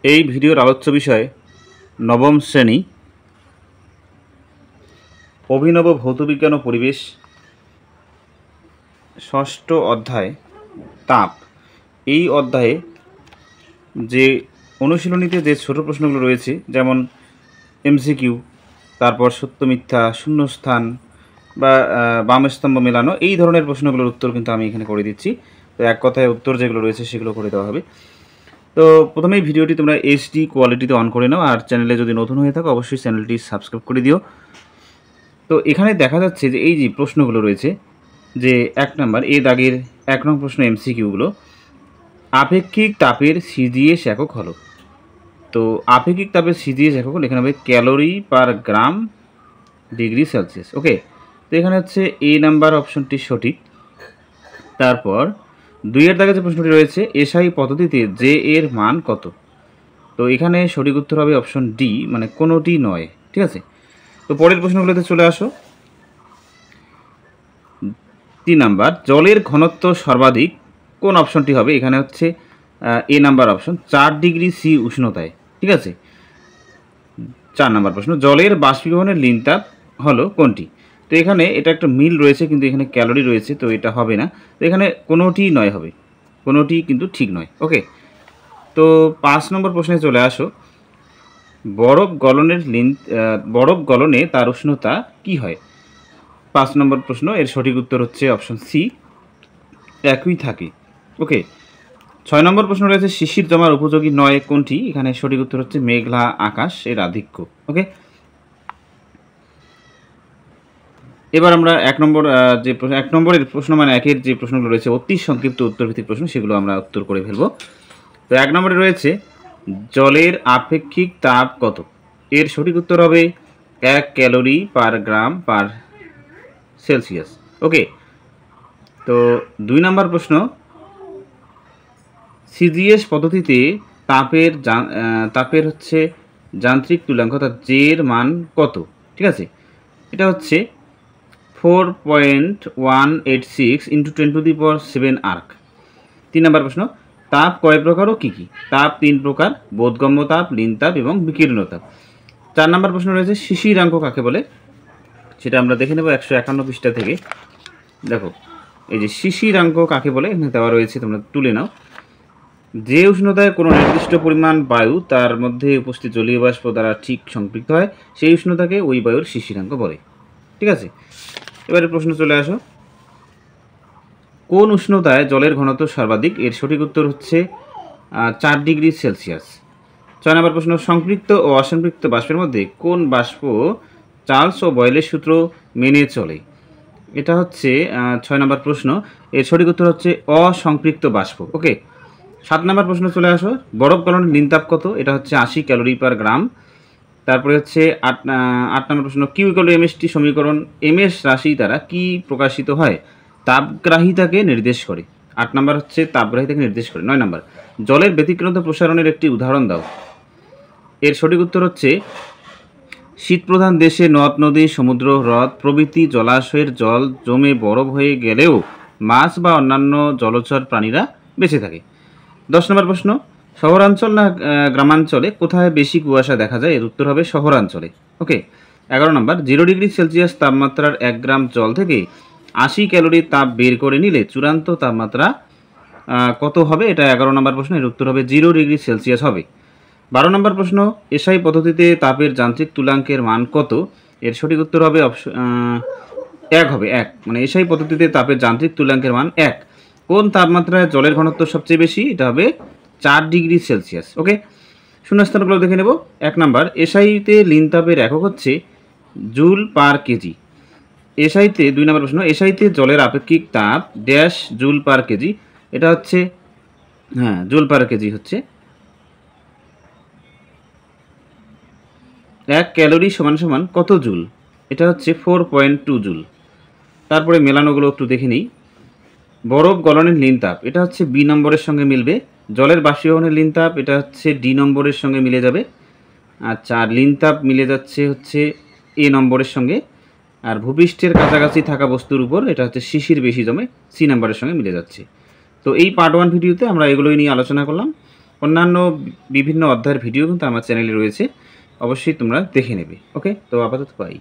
এই ভিডিওর আলোচ্য বিষয় নবম শ্রেণী অভিনব ভৌতবিজ্ঞান ও পরিবেশ ষষ্ঠ অধ্যায় তাপ। এই অধ্যায়ে যে অনুশীলনীতে যে ছোট প্রশ্নগুলো রয়েছে, যেমন এমসিকিউ, তারপর সত্য মিথ্যা, শূন্যস্থান বা বামস্তম্ভ মেলানো, এই ধরনের প্রশ্নগুলোর উত্তর কিন্তু আমি এখানে করে দিচ্ছি। তো এক কথায় উত্তর যেগুলো রয়েছে সেগুলো করে দেওয়া হবে। তো প্রথমেই ভিডিওটি তোমরা এইচডি কোয়ালিটিতে অন করে নাও, আর চ্যানেলে যদি নতুন হয়ে থাকো অবশ্যই চ্যানেলটি সাবস্ক্রাইব করে দিও। তো এখানে দেখা যাচ্ছে যে এই যে প্রশ্নগুলো রয়েছে, যে 1 নম্বর এ দাগের 1 নং প্রশ্ন এমসিকিউগুলো, আপেক্ষিক তাপের সিজিএস একক হলো। তো আপেক্ষিক তাপের সিজিএস একক হলো, এখানে হবে calorie per gram degree celsius. Okay, তো এখানে হচ্ছে এ নাম্বার অপশনটি সঠিক। তারপর 2 দাগে যে প্রশ্নটি রয়েছে, এসআই পদ্ধতিতে জে এর মান কত? তো এখানে সঠিক উত্তর হবে অপশন ডি, মানে কোনোটি নয়। ঠিক আছে, তো পরের প্রশ্নগুলোতে চলে আসো। 3 নাম্বার, জলের ঘনত্ব সর্বাধিক কোন অপশনটি হবে? এখানে হচ্ছে এ নাম্বার অপশন, 4 ডিগ্রি সি উষ্ণতায়। ঠিক আছে, 4 নাম্বার প্রশ্ন, জলের বাষ্পীভবনের লিন তাপ হলো কোনটি? তো এখানে এটা একটা মিল রয়েছে, কিন্তু এখানে ক্যালোরি রয়েছে, তো এটা হবে না। তো এখানে কোনোটি নয় হবে, কোনোটি কিন্তু ঠিক নয়। ওকে, তো 5 নম্বর প্রশ্নে চলে আসো। বরফ গলনে তার উষ্ণতা কি হয়? 5 নম্বর প্রশ্ন, এর সঠিক উত্তর হচ্ছে অপশন সি, একই থাকে। ওকে, 6 নম্বর প্রশ্ন রয়েছে, শিশির জমার উপযোগী নয় কোনটি? এখানে সঠিক উত্তর হচ্ছে মেঘলা আকাশ এর আধিক্য। ওকে, এবার আমরা 1 নম্বরের প্রশ্ন, মানে 1-এর যে প্রশ্নগুলো রয়েছে অতি সংক্ষিপ্ত উত্তরভিত্তিক প্রশ্ন, সেগুলো আমরা উত্তর করে ফেলবো। তো 1 নম্বরে রয়েছে, জলের আপেক্ষিক তাপ কত? এর সঠিক উত্তর হবে 1 ক্যালোরি পার গ্রাম পার সেলসিয়াস। ওকে, তো 2 নম্বর প্রশ্ন, সিজিএস পদ্ধতিতে তাপের হচ্ছে যান্ত্রিক তুল্যাঙ্ক, অর্থাৎ জে এর মান কত? ঠিক আছে, এটা হচ্ছে 4.186 × 10⁷ আর্ক। 3 নম্বর প্রশ্ন, তাপ কয় প্রকার ও কী কী? তাপ 3 প্রকার, বোধগম্য তাপ, লীন তাপ এবং বিকীর্ণ তাপ। 4 নম্বর প্রশ্ন রয়েছে, শিশিরাঙ্ক কাকে বলে? সেটা আমরা দেখে নেব 151 পৃষ্ঠা থেকে। দেখো, এই যে শিশিরাঙ্ক কাকে বলে এখানে দেওয়া রয়েছে, তোমরা তুলে নাও। যে উষ্ণতায় কোনো নির্দিষ্ট পরিমাণ বায়ু তার মধ্যে উপস্থিত জলীয় বাষ্প দ্বারা ঠিক সম্পৃক্ত হয়, সেই উষ্ণতাকে ওই বায়ুর শিশিরাঙ্ক বলে। ঠিক আছে, এবারে প্রশ্ন চলে আসো, কোন উষ্ণতায় জলের ঘনত্ব সর্বাধিক? এর সঠিক উত্তর হচ্ছে 4 ডিগ্রি সেলসিয়াস। 6 নম্বর প্রশ্ন, সম্পৃক্ত ও অসম্পৃক্ত বাষ্পের মধ্যে কোন বাষ্প চার্লস ও বয়েলের সূত্র মেনে চলে? এটা হচ্ছে 6 নম্বর প্রশ্ন, এর সঠিক উত্তর হচ্ছে অসম্পৃক্ত বাষ্প। ওকে, 7 নম্বর প্রশ্ন চলে আসো, বরফ গলনের লিন তাপ কত? এটা হচ্ছে 80 ক্যালোরি পার গ্রাম। তারপরে হচ্ছে 8 নম্বর প্রশ্ন, কিউ ইকুয়াল টু এমএসটি সমীকরণ এমএস রাশি দ্বারা কি প্রকাশিত হয়? তাপগ্রাহিতাকে নির্দেশ করে। 8 নম্বর হচ্ছে তাপগ্রাহিতাকে নির্দেশ করে। 9 নম্বর, জলের ব্যতিক্রান্ত প্রসারণের একটি উদাহরণ দাও। এর সঠিক উত্তর হচ্ছে, শীতপ্রধান দেশে নদ নদী, সমুদ্র, হ্রদ প্রভৃতি জলাশয়ের জল জমে বরফ হয়ে গেলেও মাছ বা অন্যান্য জলচর প্রাণীরা বেঁচে থাকে। 10 নম্বর প্রশ্ন, শহরাঞ্চল না গ্রামাঞ্চলে কোথায় বেশি কুয়াশা দেখা যায়? এর উত্তর হবে শহরাঞ্চলে। ওকে, 11 নম্বর, 0 ডিগ্রি সেলসিয়াস তাপমাত্রার 1 গ্রাম জল থেকে 80 ক্যালোরি তাপ বের করে নিলে চূড়ান্ত তাপমাত্রা কত হবে? এটা 11 নম্বর প্রশ্ন, এর উত্তর হবে 0 ডিগ্রি সেলসিয়াস হবে। 12 নম্বর প্রশ্ন, এসআই পদ্ধতিতে তাপের যান্ত্রিক তুল্যাঙ্কের মান কত? এর সঠিক উত্তর হবে 1 হবে, 1, মানে এসআই পদ্ধতিতে তাপের যান্ত্রিক তুল্যাঙ্কের মান 1। কোন তাপমাত্রায় জলের ঘনত্ব সবচেয়ে বেশি? এটা হবে 4 ডিগ্রি সেলসিয়াস। ওকে, শূন্যস্থানগুলো দেখে নেব। 1 নাম্বার, এসআইতে লিন তাপের একক হচ্ছে জুল পার কেজি। এসআইতে 2 নম্বর প্রশ্ন, এসআইতে জলের আপেক্ষিক তাপ ড্যাশ জুল পার কেজি। এটা হচ্ছে জুল পার কেজি হচ্ছে 1 ক্যালোরি সমান সমান কত জুল? এটা হচ্ছে 4.2 জুল। তারপরে মেলানোগুলো একটু দেখে নিই। বরফ গলনের লিন তাপ, এটা হচ্ছে বি নম্বরের সঙ্গে মিলবে। জলের বাষ্পীভবনের লিন তাপ, এটা হচ্ছে ডি নম্বরের সঙ্গে মিলে যাবে। আচ্ছা, আর লিন তাপ মিলে যাচ্ছে হচ্ছে এ নম্বরের সঙ্গে। আর ভূপৃষ্ঠের কাছাকাছি থাকা বস্তুর উপর এটা হচ্ছে শিশির বেশি জমে, সি নম্বরের সঙ্গে মিলে যাচ্ছে। তো এই পার্ট 1 ভিডিওতে আমরা এগুলোই নিয়ে আলোচনা করলাম। অন্যান্য বিভিন্ন অধ্যায়ের ভিডিও কিন্তু আমার চ্যানেলে রয়েছে, অবশ্যই তোমরা দেখে নেবে। ওকে, তো আপাতত বাই।